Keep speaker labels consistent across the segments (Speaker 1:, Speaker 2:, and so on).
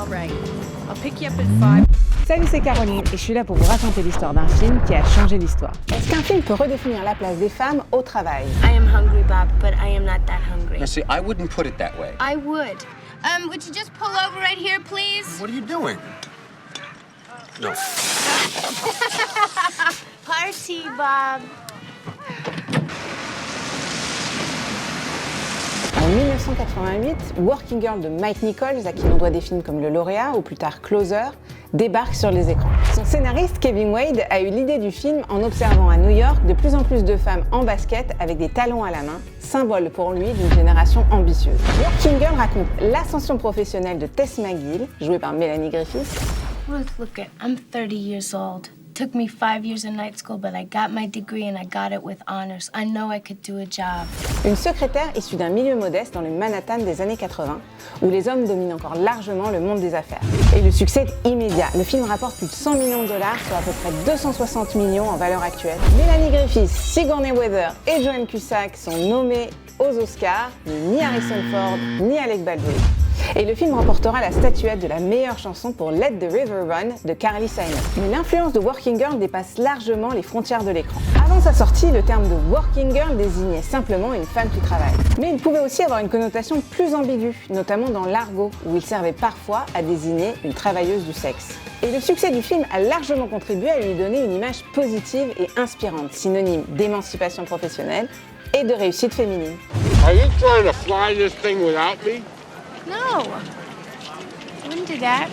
Speaker 1: All right. I'll pick you up at 5.
Speaker 2: Salut, c'est Caroline et je suis là pour vous raconter l'histoire d'un film qui a changé l'histoire. Est-ce qu'un film peut redéfinir la place des femmes au travail?
Speaker 3: I am hungry, Bob, but I am not that hungry.
Speaker 4: Now, see, I wouldn't put it that way.
Speaker 3: I would. Would you just pull over right here, please?
Speaker 4: What are you doing? No.
Speaker 3: Party, Bob.
Speaker 2: En 1988, Working Girl de Mike Nichols, à qui l'on doit des films comme Le Lauréat ou plus tard Closer, débarque sur les écrans. Son scénariste Kevin Wade a eu l'idée du film en observant à New York de plus en plus de femmes en basket avec des talons à la main, symbole pour lui d'une génération ambitieuse. Working Girl raconte l'ascension professionnelle de Tess McGill, jouée par Melanie Griffith.
Speaker 3: Ruth, look it. I'm 30 years old. Took me 5 years in night school, but I got my degree and I got it with honors. I know I could do a job.
Speaker 2: Une secrétaire issue d'un milieu modeste dans le Manhattan des années 80, où les hommes dominent encore largement le monde des affaires. Et le succès est immédiat. Le film rapporte plus de 100 millions de dollars, soit à peu près 260 millions en valeur actuelle. Melanie Griffith, Sigourney Weaver et Joan Cusack sont nommés aux Oscars, mais ni Harrison Ford ni Alec Baldwin. Et le film remportera la statuette de la meilleure chanson pour Let the River Run de Carly Simon. Mais l'influence de Working Girl dépasse largement les frontières de l'écran. Avant sa sortie, le terme de Working Girl désignait simplement une femme qui travaille. Mais il pouvait aussi avoir une connotation plus ambiguë, notamment dans l'argot, où il servait parfois à désigner une travailleuse du sexe. Et le succès du film a largement contribué à lui donner une image positive et inspirante, synonyme d'émancipation professionnelle et de réussite féminine.
Speaker 5: Are you trying to fly this thing without me?
Speaker 3: No. I wouldn't do that.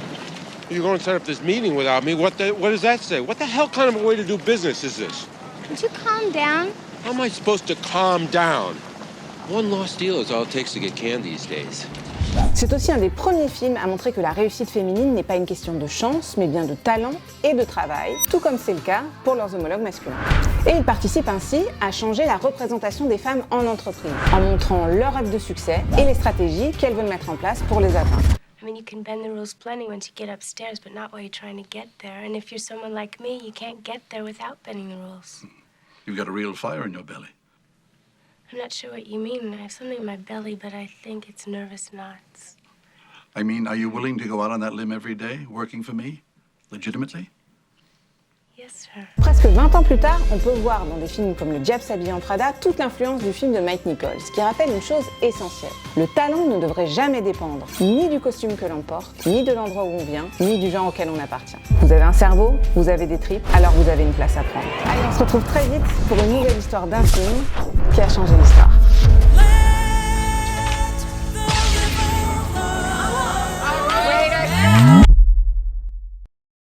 Speaker 5: You're going to set up this meeting without me. What does that say? What the hell kind of a way to do business is this?
Speaker 3: Would you calm down?
Speaker 5: How am I supposed to calm down?
Speaker 4: One lost deal is all it takes to get canned these days.
Speaker 2: C'est aussi un des premiers films à montrer que la réussite féminine n'est pas une question de chance, mais bien de talent et de travail, tout comme c'est le cas pour leurs homologues masculins. Et il participe ainsi à changer la représentation des femmes en entreprise, en montrant leur rêve de succès et les stratégies qu'elles veulent mettre en place pour les atteindre.
Speaker 3: I mean, you can bend the rules plenty once you get upstairs, but not while you're trying to get there. And if you're someone like me, you can't get there without bending the rules.
Speaker 6: You've got a real fire in your belly.
Speaker 3: I'm not sure what you mean. I have something in my belly, but I think it's nervous knots.
Speaker 6: I mean, are you willing to go out on that limb every day, working for me? Legitimately?
Speaker 3: Yes, sir.
Speaker 2: Presque 20 ans plus tard, on peut voir dans des films comme Le Diable s'habille en Prada toute l'influence du film de Mike Nichols, qui rappelle une chose essentielle. Le talent ne devrait jamais dépendre ni du costume que l'on porte, ni de l'endroit où on vient, ni du genre auquel on appartient. Vous avez un cerveau, vous avez des tripes, alors vous avez une place à prendre. Allez, on se retrouve très vite pour une nouvelle histoire d'un film qui a changé l'histoire.